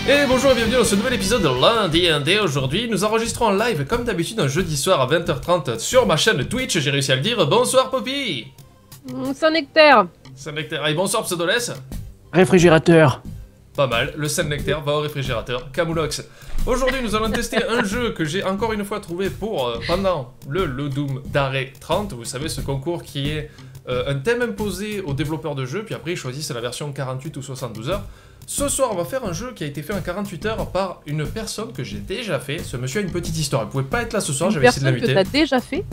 Et bonjour et bienvenue dans ce nouvel épisode de Lundi Indé. Aujourd'hui, nous enregistrons en live comme d'habitude un jeudi soir à 20h30 sur ma chaîne Twitch. J'ai réussi à le dire. Bonsoir Poppy. Saint-Nectaire. Saint-Nectaire. Et bonsoir Pseudoless. Réfrigérateur. Pas mal. Le Saint-Nectaire va au réfrigérateur. Camoulox. Aujourd'hui, nous allons tester un jeu que j'ai encore une fois trouvé pour pendant le Ludum Dare 30. Vous savez, ce concours qui est un thème imposé aux développeurs de jeux, puis après ils choisissent la version 48 ou 72 heures. Ce soir, on va faire un jeu qui a été fait en 48 heures par une personne que j'ai déjà fait. Ce monsieur a une petite histoire. Il pouvait pas être là ce soir, j'avais essayé de l'inviter. Une personne que t'as déjà fait?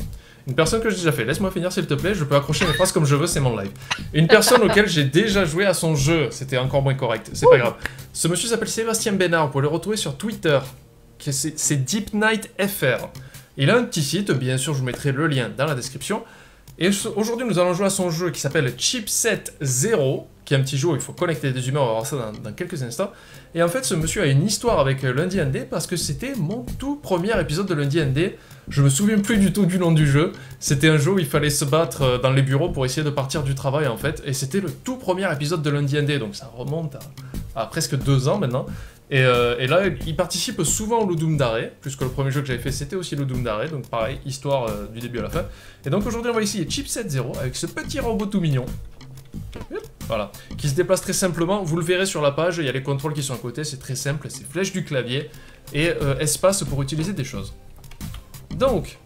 Une personne que j'ai déjà fait. Laisse-moi finir s'il te plaît, je peux accrocher mes phrases comme je veux, c'est mon live. Une personne auquel j'ai déjà joué à son jeu. C'était encore moins correct, c'est pas grave. Ce monsieur s'appelle Sébastien Bénard, vous pouvez le retrouver sur Twitter. C'est Deep Night FR. Il a un petit site, bien sûr je vous mettrai le lien dans la description. Et aujourd'hui nous allons jouer à son jeu qui s'appelle Chipset Zero, qui est un petit jeu où il faut connecter des humains, on va voir ça dans quelques instants. Et en fait ce monsieur a une histoire avec Lundi Indé parce que c'était mon tout premier épisode de Lundi Indé. Je me souviens plus du tout du nom du jeu. C'était un jeu où il fallait se battre dans les bureaux pour essayer de partir du travail en fait. Et c'était le tout premier épisode de Lundi Indé, donc ça remonte à presque 2 ans maintenant. Et là, il participe souvent au Ludum Dare, puisque le premier jeu que j'avais fait, c'était aussi Ludum Dare, donc pareil, histoire du début à la fin. Et donc aujourd'hui, on va essayer Chipset Zero, avec ce petit robot tout mignon. Voilà, qui se déplace très simplement, vous le verrez sur la page, il y a les contrôles qui sont à côté, c'est très simple, c'est flèche du clavier, et espace pour utiliser des choses. Donc,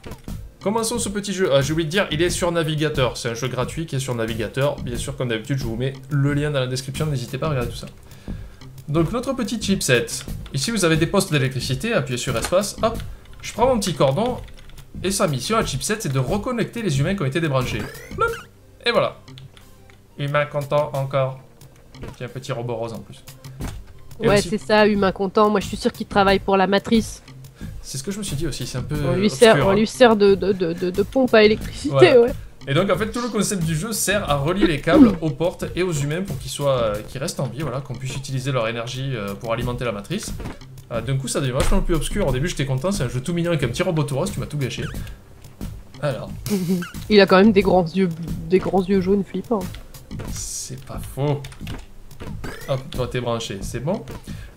commençons ce petit jeu. J'ai oublié de dire, il est sur navigateur, c'est un jeu gratuit qui est sur navigateur, bien sûr, comme d'habitude, je vous mets le lien dans la description, n'hésitez pas à regarder tout ça. Donc notre petit chipset, ici vous avez des postes d'électricité, appuyez sur espace, hop, je prends mon petit cordon, et sa mission à chipset c'est de reconnecter les humains qui ont été débranchés. Hop, et voilà. Humain content encore. J'ai un petit robot rose en plus. Et ouais aussi... c'est ça, humain content, moi je suis sûr qu'il travaille pour la matrice. C'est ce que je me suis dit aussi, c'est un peu On lui obscur, sert de pompe à électricité, voilà. ouais. Et donc en fait tout le concept du jeu sert à relier les câbles aux portes et aux humains pour qu'ils restent en vie, voilà, qu'on puisse utiliser leur énergie pour alimenter la matrice. D'un coup ça devient vachement plus obscur, au début j'étais content, c'est un jeu tout mignon avec un petit robot tout rose, tu m'as tout gâché. Alors... Il a quand même des grands yeux jaunes flippants. C'est pas faux. Hop, toi t'es branché, c'est bon.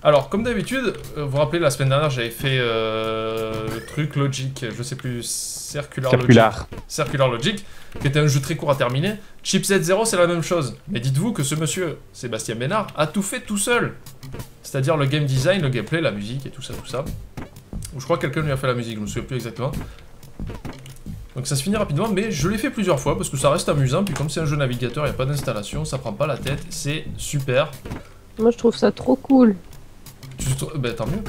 Alors, comme d'habitude, vous vous rappelez, la semaine dernière, j'avais fait le truc Logic, je sais plus, Circular Logic, qui était un jeu très court à terminer. Chipset Zero, c'est la même chose. Mais dites-vous que ce monsieur, Sébastien Bénard, a tout fait tout seul. C'est-à-dire le game design, le gameplay, la musique et tout ça, tout ça. Ou je crois que quelqu'un lui a fait la musique, je me souviens plus exactement. Donc ça se finit rapidement, mais je l'ai fait plusieurs fois parce que ça reste amusant. Puis comme c'est un jeu navigateur, il n'y a pas d'installation, ça prend pas la tête, c'est super. Moi je trouve ça trop cool. Bah tant mieux.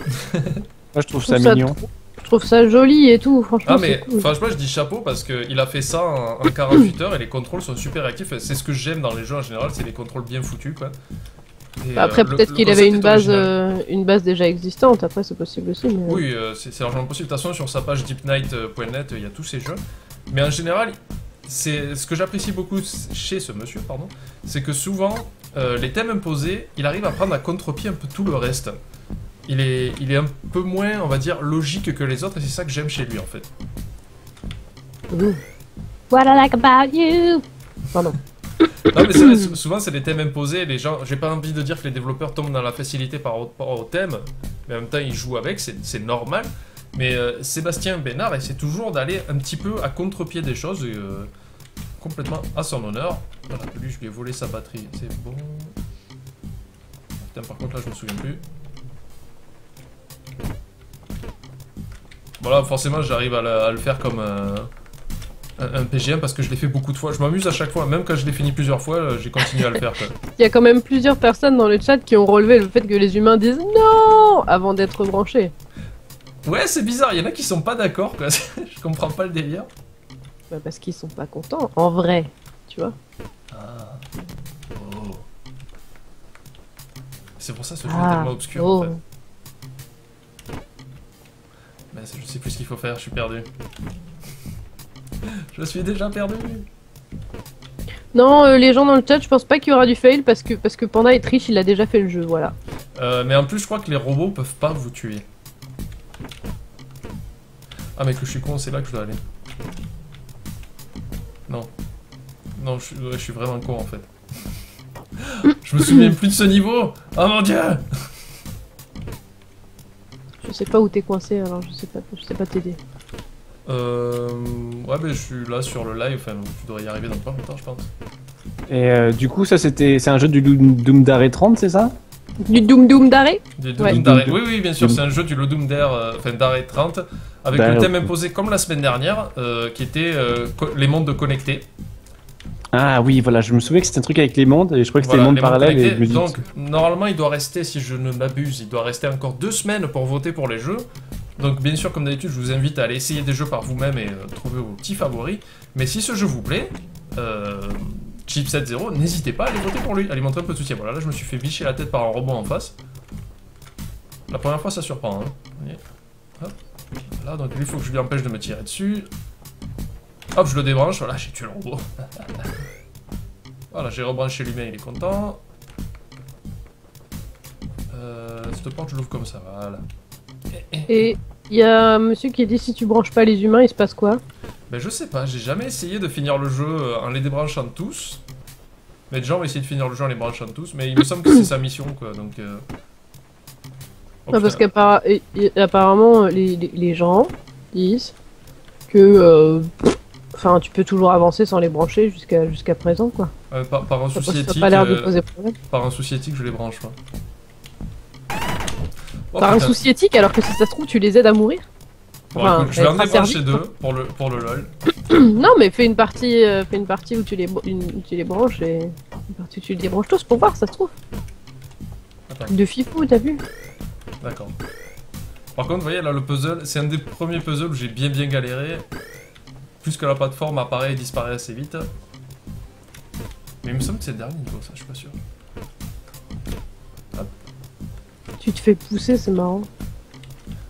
Moi je trouve ça mignon. Je trouve ça joli et tout, franchement. Ah mais cool. franchement je dis chapeau parce qu'il a fait ça en 48 heures et les contrôles sont super actifs. C'est ce que j'aime dans les jeux en général, c'est les contrôles bien foutus quoi. Et, après peut-être qu'il avait une base déjà existante, après c'est possible aussi. Mais... Oui, c'est largement possible. De toute façon sur sa page deepnight.net il y a tous ces jeux. Mais en général, c'est ce que j'apprécie beaucoup chez ce monsieur, pardon, c'est que souvent les thèmes imposés, il arrive à prendre à contre-pied un peu tout le reste. Il est un peu moins, on va dire, logique que les autres, et c'est ça que j'aime chez lui, en fait. What I like about you. Pardon. Non, mais c'est vrai, souvent, c'est des thèmes imposés, les gens... J'ai pas envie de dire que les développeurs tombent dans la facilité par rapport au thème, mais en même temps, ils jouent avec, c'est normal. Mais Sébastien Bénard essaie toujours d'aller un petit peu à contre-pied des choses, et, complètement à son honneur. Voilà, lui, je lui ai volé sa batterie, c'est bon... Putain, par contre, là, je me souviens plus. Voilà, forcément j'arrive à le faire comme un PGM parce que je l'ai fait beaucoup de fois. Je m'amuse à chaque fois, même quand je l'ai fini plusieurs fois, j'ai continué à le faire. Quoi. Il y a quand même plusieurs personnes dans le chat qui ont relevé le fait que les humains disent non avant d'être branchés. Ouais, c'est bizarre, il y en a qui sont pas d'accord, quoi. Je comprends pas le délire. Bah parce qu'ils sont pas contents, en vrai, tu vois. Ah. Oh. C'est pour ça ce jeu est tellement obscur en fait. Mais je sais plus ce qu'il faut faire, je suis perdu. Je suis déjà perdu. Non, les gens dans le chat, je pense pas qu'il y aura du fail parce que Panda est triche, il a déjà fait le jeu, voilà. Mais en plus, je crois que les robots peuvent pas vous tuer. Ah, mais que je suis con, c'est là que je dois aller. Non. Non, je suis vraiment con en fait. Je me souviens plus de ce niveau. Oh mon dieu. sais pas où t'es coincé, alors je sais pas t'aider. Ouais, mais je suis là sur le live, enfin, tu devrais y arriver dans pas longtemps, je pense. Et du coup, c'est un jeu du Doom Dare 30, c'est ça? Du Doom d'arrêt? Du Ouais. Doom Dare. Oui, bien sûr, c'est un jeu du Doom Dare, enfin Dare 30, avec le thème imposé comme la semaine dernière, qui était les mondes connectés. Ah oui, voilà, je me souviens que c'était un truc avec les mondes, et je crois que c'était Voilà, les mondes les mondes parallèles, et connectés. je me dis... Donc, normalement, il doit rester, si je ne m'abuse, il doit rester encore 2 semaines pour voter pour les jeux. Donc, bien sûr, comme d'habitude, je vous invite à aller essayer des jeux par vous-même et trouver vos petits favoris. Mais si ce jeu vous plaît, Chipset 0, n'hésitez pas à aller voter pour lui, à lui montrer un peu de soutien. Voilà, là, je me suis fait bicher la tête par un robot en face. La première fois, ça surprend, hein. Vous voyez. Hop. Là, donc lui, il faut que je lui empêche de me tirer dessus. Hop, je le débranche, voilà, j'ai tué le robot. Voilà, j'ai rebranché l'humain, il est content. Cette porte, je l'ouvre comme ça, voilà. Et il y a un monsieur qui dit si tu branches pas les humains, il se passe quoi? Ben je sais pas, j'ai jamais essayé de finir le jeu en les débranchant tous. Mais déjà on va essayer de finir le jeu en les branchant tous, mais il me semble que c'est sa mission quoi, donc... Oh, Non, parce qu'apparemment les gens disent que enfin tu peux toujours avancer sans les brancher jusqu'à présent quoi. par un souci Ça éthique, a pas l'air de poser problème. par un souci éthique je les branche pas. Oh, Par un putain. souci éthique alors que si ça se trouve tu les aides à mourir. Bon, Enfin, écoute, je vais en être débrancher asservi. 2 pour le lol. Non mais fais une partie où tu les branches et une partie où tu les débranches tous pour voir ça se trouve. Attends. De fifou t'as vu? D'accord. Par contre, vous voyez là le puzzle, c'est un des premiers puzzles où j'ai bien galéré. Plus que la plateforme apparaît et disparaît assez vite. Mais il me semble que c'est le dernier niveau, ça, je suis pas sûr. Tu te fais pousser, c'est marrant.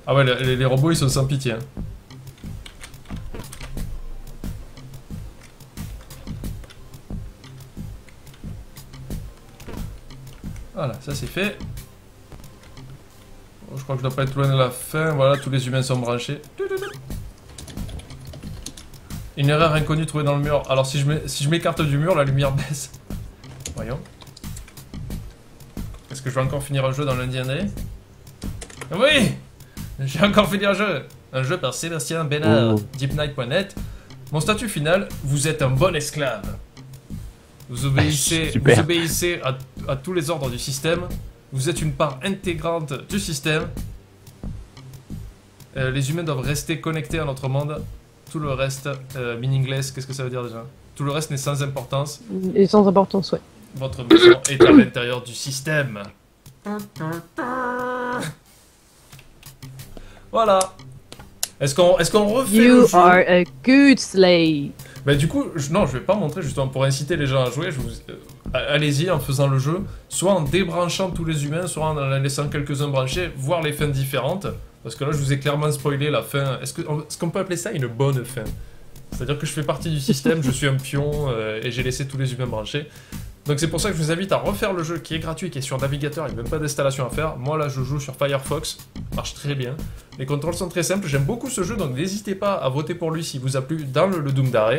Ah ouais, les robots ils sont sans pitié. Hein. Voilà, ça c'est fait. Bon, je crois que je dois pas être loin de la fin. Voilà, tous les humains sont branchés. Une erreur inconnue trouvée dans le mur. Alors si je m'écarte du mur, la lumière baisse. Voyons. Est-ce que je vais encore finir un jeu dans lundi année? Oui! J'ai encore fini un jeu! Un jeu par Sébastien Bénard, deepnight.net. Mon statut final, vous êtes un bon esclave. Vous obéissez à tous les ordres du système. Vous êtes une part intégrante du système. Les humains doivent rester connectés à notre monde. Tout le reste, meaningless, qu'est-ce que ça veut dire déjà? Tout le reste n'est sans importance. Et sans importance, ouais. Votre maison est à l'intérieur du système. Voilà. Est-ce qu'on refait le You jeu? are a good slave. Bah du coup, non, je vais pas montrer justement pour inciter les gens à jouer. Allez-y en faisant le jeu, soit en débranchant tous les humains, soit en laissant quelques-uns branchés, voir les fins différentes. Parce que là, je vous ai clairement spoilé la fin. Est-ce qu'on peut appeler ça une bonne fin? C'est-à-dire que je fais partie du système, je suis un pion et j'ai laissé tous les humains branchés. Donc c'est pour ça que je vous invite à refaire le jeu qui est gratuit, qui est sur navigateur, il n'y a même pas d'installation à faire. Moi là je joue sur Firefox, marche très bien. Les contrôles sont très simples, j'aime beaucoup ce jeu, donc n'hésitez pas à voter pour lui s'il vous a plu dans le Doom Dare.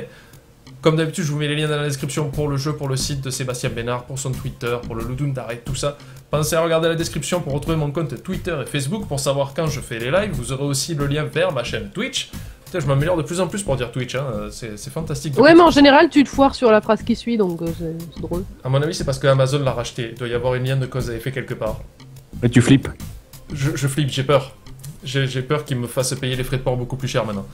Comme d'habitude, je vous mets les liens dans la description pour le jeu, pour le site de Sébastien Bénard, pour son Twitter, pour le Doom Dare, tout ça. Pensez à regarder la description pour retrouver mon compte Twitter et Facebook pour savoir quand je fais les lives. Vous aurez aussi le lien vers ma chaîne Twitch. Putain, je m'améliore de plus en plus pour dire Twitch, hein. C'est fantastique. Ouais, mais en général, tu te foires sur la phrase qui suit, donc c'est drôle. À mon avis, c'est parce que Amazon l'a racheté. Il doit y avoir une lien de cause à effet quelque part. Et tu flippes. Je flippe, j'ai peur. J'ai peur qu'il me fasse payer les frais de port beaucoup plus cher maintenant.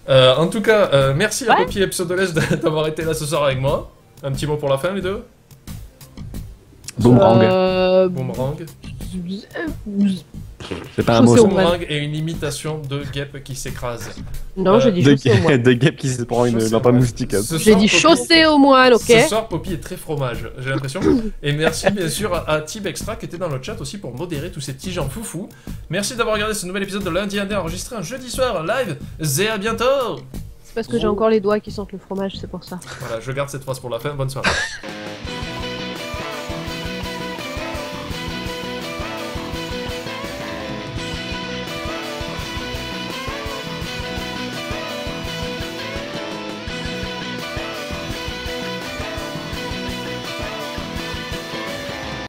En tout cas, merci à Poppy et Pseudoles d'avoir été là ce soir avec moi. Un petit mot pour la fin, les deux? Boomerang. Boomerang. C'est pas un mot. Chaussée au Boomerang est une imitation de guêpe qui s'écrase. Non, j'ai dit chaussée au moine. De guêpe qui se prend une Chaussée lampe au à moine. moustique. Ce J'ai soir, dit Poppy- chaussée au moine, ok? Ce soir, Poppy est très fromage, j'ai l'impression. Et merci bien sûr à Tib Extra qui était dans le chat aussi pour modérer tous ces petits gens foufous. Merci d'avoir regardé ce nouvel épisode de Lundi Indé enregistré un jeudi soir live. Et à bientôt! C'est parce que j'ai encore les doigts qui sentent le fromage, c'est pour ça. Voilà, je garde cette phrase pour la fin. Bonne soirée.